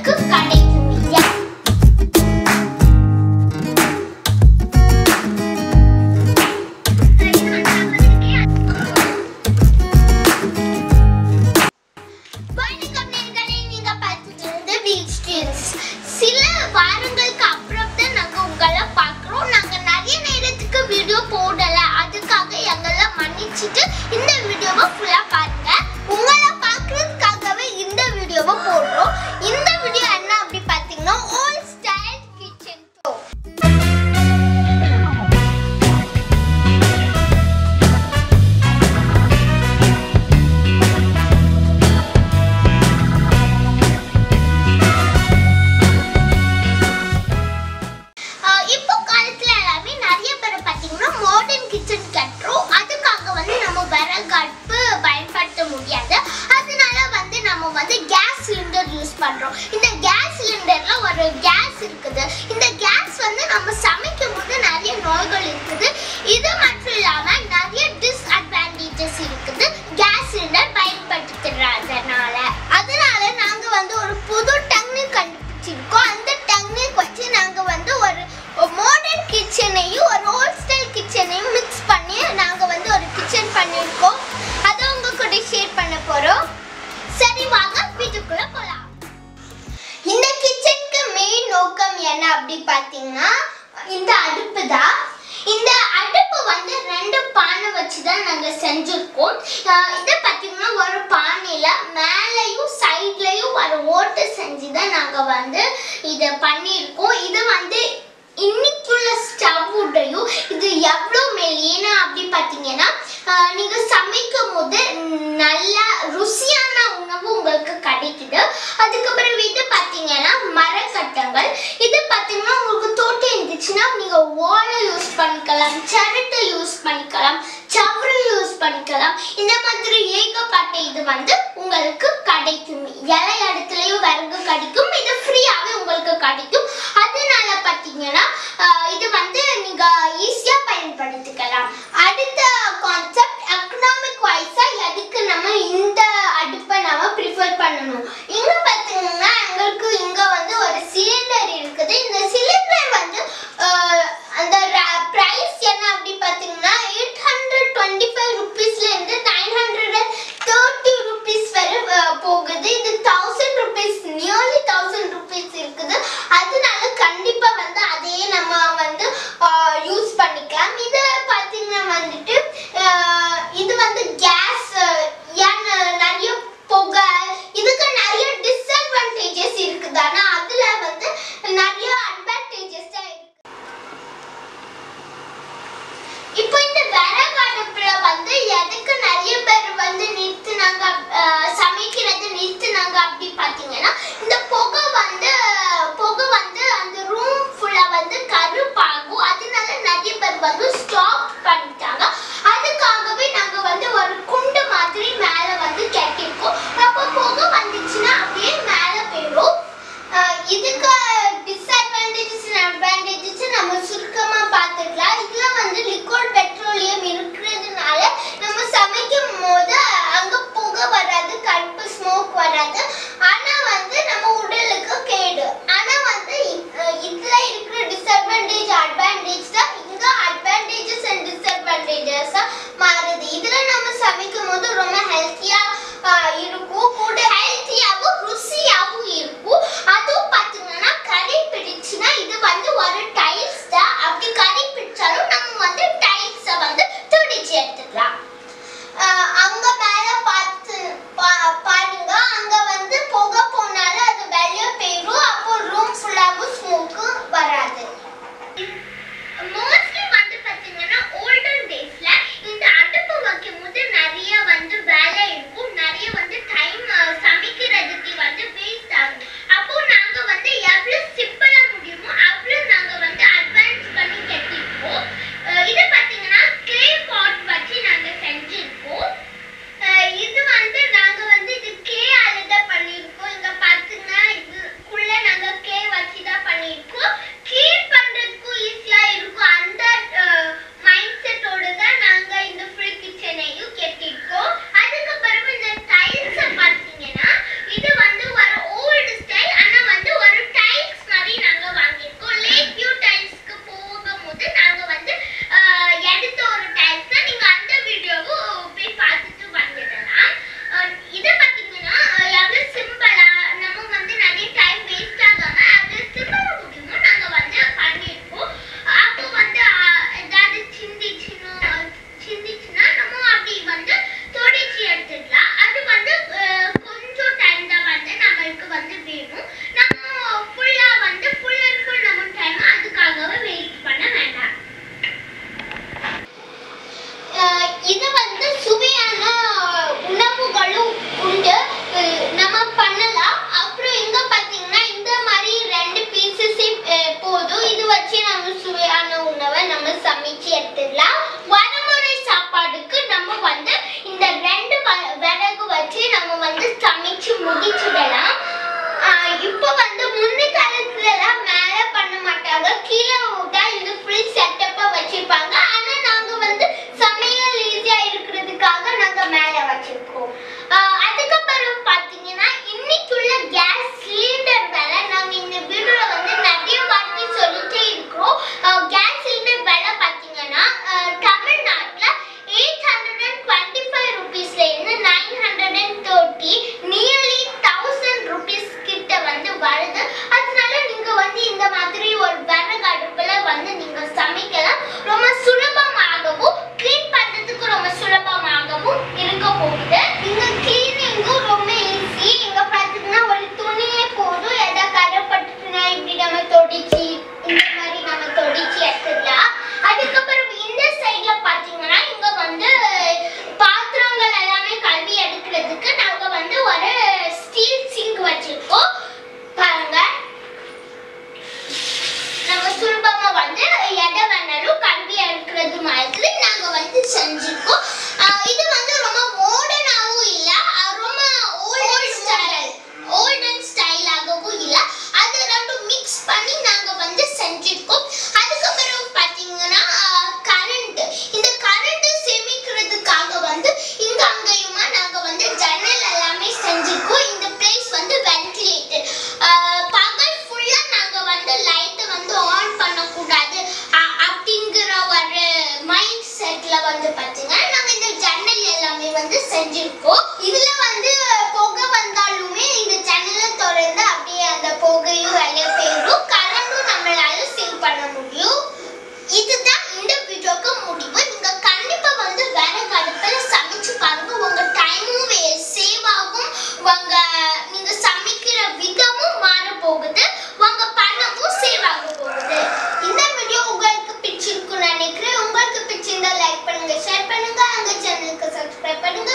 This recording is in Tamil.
உங்களுக்கு கிடைக்கும். சில வாரங்களுக்கு அப்புறம் தான் நாங்கள் உங்களை பார்க்குறோம். நாங்கள் நிறைய நேரத்துக்கு வீடியோ போடல, அதுக்காக எங்களை மன்னிச்சுட்டு இந்த வீடியோவை ஃபுல்லாக பாருங்க. உங்களை பார்க்குறதுக்காகவே இந்த வீடியோவை போடுறோம். இந்த வீடியோ என்ன அப்படி பார்த்தீங்கன்னா ஓல்ட் ஸ்டைல் கிச்சன் டூர். இப்போ காலத்துல எல்லாமே நிறைய பேர் பார்த்தீங்கன்னா மாடர்ன் கிச்சன் கட்டுறோம். அதுக்காக வந்து நம்ம விறகு அடுப்பு பயன்படுத்த முடியாது. அதனால வந்து நம்ம வந்து கேஸ் சிலிண்டர் யூஸ் பண்றோம். இந்த கேஸ் சிலிண்டர்ல ஒரு கேஸ் இருக்குது. இந்த கேஸ் வந்து நம்ம சமைக்கும் போது நிறைய நோய்கள் இருக்குது. இது மட்டும் இல்லாம நிறைய டிஸ்அட்வான்டேஜஸ் இருக்குது கேஸ் சிலிண்டர் பயன்படுத்துறதுனால. அதனால நாங்க வந்து ஒரு புது டெக்னிக் கண்டுபிடிச்சிருக்கோம். அந்த டெக்னிக் வச்சு நாங்க வந்து ஒரு மாடர்ன் கிச்சனையும் ஒரு ஓல்ட் ஸ்டைல் கிச்சனையும் மிக்ஸ் பண்ணி நாங்க வந்து ஒரு கிச்சன் பண்ணிருக்கோம். அதை உங்க கூட ஷேர் பண்ண போறோம். சரி வாங்க வீட்டுக்குள்ள போலாம். இந்த கிச்சனுக்கு மெயின் நோக்கம் என்ன அப்படி பாத்தீங்கன்னா இந்த அடுப்பு தான். இந்த அடுப்பு வந்து 2 பானை வச்சுதான் நாங்க செஞ்சிருக்கோம். இதை பாத்தீங்கன்னா ஒரு பானையில மேலையும் சைட்லயும் ஒரு ஓட்டை செஞ்சுதான் நாங்க வந்து இதை பண்ணியிருக்கோம். இது வந்து இன்னைக்குள்ள ஸ்டவ் உடையும் இது எவ்வளோ ஏன்னா அப்படி பார்த்தீங்கன்னா நீங்க சமைக்கும் போது நல்ல ருசியான உணவு உங்களுக்கு கிடைக்குது. அதுக்கப்புறம் இது பார்த்தீங்கன்னா மரக்கட்டங்கள். இது பார்த்தீங்கன்னா உங்களுக்கு தோட்டம் இருந்துச்சுன்னா நீங்க ஓலை யூஸ் பண்ணிக்கலாம், சிரட்டை யூஸ் பண்ணிக்கலாம், சவறு யூஸ் பண்ணிக்கலாம். இந்த மாதிரி ஏகப்பட்ட இது வந்து உங்களுக்கு கிடைக்கும். எல்லா இடத்துலயும் விறகு கிடைக்கும். இது ஃப்ரீயாவே உங்களுக்கு கிடைக்கும். அதனால பார்த்தீங்கன்னா இது வந்து நீங்க ஈஸியா பயன்படுத்திக்கலாம். அடுத்த கான்செப்ட் எக்கனாமிக் வைஸா எதுக்கு நம்ம இந்த அடுப்பை நம்ம ப்ரிஃபர் பண்ணணும். இங்க பார்த்தீங்கன்னா எங்களுக்கு இங்க வந்து ஒரு சிலிண்டர் இருக்குது. இந்த சிலிண்டர் வந்து அந்த பிரைஸ் என்ன அப்படி பார்த்தீங்கன்னா 825 ருபீஸ்ல இருந்து 930 ருபீஸ் வரை போகுது. இது 1000 ருபீஸ், நியர்லி 1000 ருபீஸ் இருக்குது. அதனால கண்டிப்பா வந்து அதையே நம்ம வந்து யூஸ் பண்ணிக்கலாம். இது பார்த்தீங்கன்னா வந்துட்டு இது வந்து கேஸ் நிறைய புகை, இதுக்கு நிறைய டிஸ்அட்வான்டேஜஸ் இருக்குது. ஆனா அதுல வந்து நிறைய அட்வான்டேஜஸ் தான் இருக்கு. இப்போ இந்த விறகு அடுப்புல வந்து எதுக்கு நிறைய பேர் வந்து நிறுத்தினாங்க, சமைக்கிறது நிறுத்தினாங்க அப்படி பார்த்தீங்கன்னா இந்த புகை வந்து வேணும். நம்ம ஃபுல்லா வந்து ஃபுல் அண்ட் ஃபுல் நம்ம டைம் அதுக்காகவே வேஸ்ட் பண்ண வேண்டாம். இது வந்து சுவையான உணவுகளும் உண்டு, நம்ம பண்ணலாம். அப்புறம் இங்க பாத்தீங்கன்னா இந்த மாதிரி 2 பீசஸ் போதும். இது வச்சு நம்ம சுவையான உணவை நம்ம சமைச்சு எடுத்துடலாம். வரமுறை சாப்பாடுக்கு நம்ம வந்து இந்த 2 விறகு வச்சு நம்ம வந்து சமைச்சு முடிச்சிடலாம். இப்போ வந்து முன்னே காலத்துல எல்லாம் மேல பண்ண மாட்டாங்க, கீழே தான் இது ஃபுல் செட்டப்பா வச்சிருப்பாங்க. ஆனா நாங்க வந்து சமையல் ஈஸியா இருக்கிறதுக்காக நாங்க மேல வச்சிருக்கோம். அதுக்கப்புறம் பாத்தீங்கன்னா இன்னைக்குள்ள கேஸ் சிலிண்டர் விலை நாங்க இந்த வீடியோல வந்து நிறைய வாட்டி சொல்லிட்டே இருக்கிறோம். கேஸ் சிலிண்டர் விலை பாத்தீங்கன்னா தமிழ்நாட்டுல 825 ரூபீஸ்ல இருந்து 930 நியர்லி 1000 ரூபீஸ் கிட்ட வந்து வருது. அதனால நீங்க வந்து இந்த மாதிரி ஒரு விறகு அடுப்புல வந்து நீங்க சமைக்கலாம். ரொம்ப சுலபமாகவும் கிளீன் பண்றதுக்கு ரொம்ப சுலபமாகவும் இருக்க போகுது. இங்க கிளீனிங்கும் ரொம்ப ஈஸி. இங்க பாத்தீங்கன்னா ஒரு துணியே போதும், எதா கரைப்பட்டுச்சுன்னா இப்படி நம்ம தொடிச்சு இந்த மாதிரி நம்ம தொடிச்சு எடுத்துடலாம். அதுக்கப்புறம் இந்த சைட்ல பாத்தீங்கன்னா இங்க வந்து பாத்திரங்கள் எல்லாமே கழுவி எடுக்கிறதுக்கு நாங்க வந்து ஒரு ஸ்டீல் சிங்க் வச்சிருக்கோம். பாருங்க, நம்ம சுலபமா வந்து எதை வேணாலும் கழுவி எடுக்கிறது மாதிரி நாங்க வந்து செஞ்சிருக்கோம். இது வந்து ரொம்ப மாடர்னாவும் இல்ல, ரொம்ப ஓல்டன் ஸ்டைலாகவும் இல்ல, அது ரெண்டும் மிக்ஸ் பண்ணி நாங்க வந்து செஞ்சிருக்கோம். அதுக்கப்புறம் பாத்தீங்கன்னா கரண்ட், இந்த கரண்ட் சேமிக்கிறதுக்காக வந்து இங்க அங்கேயுமா நாங்க வந்து ஜன்னல் எல்லாமே செஞ்சிருக்கோம். இந்த பிளேஸ் வந்து வென்டிலேட்டட். பகல் ஃபுல்லா நாங்க வந்து லைட் வந்து ஆன் பண்ணக்கூடாது அப்படிங்கிற ஒரு மைண்ட் செட்ல வந்து பாத்தீங்கன்னா நாங்க இந்த ஜன்னல் எல்லாமே வந்து செஞ்சிருக்கோம். இதுல வந்து புகை வந்தாலுமே இந்த ஜன்னலை திறந்து அப்படியே அந்த புகையும் வெளியே போயிடும், கரண்டும் நம்மளால சேவ் பண்ண முடியும். இதுதான் இந்த வீடியோக்கு முடிவு. நீங்க கண்டிப்பா வந்து விறகு அடுப்புல சமைச்சு பாருங்க. உங்க டைமும் சேவ் ஆகும், நீங்க சமைக்கிற விதமும் மாற போகுது, உங்க பணமும் சேவ் ஆக போகுது. இந்த வீடியோ உங்களுக்கு பிடிச்சிருக்குன்னு நினைக்கிறேன். உங்களுக்கு பிடிச்சிருந்தா லைக் பண்ணுங்க, ஷேர் பண்ணுங்க, எங்க சேனலுக்கு சப்ஸ்கிரைப் பண்ணுங்க.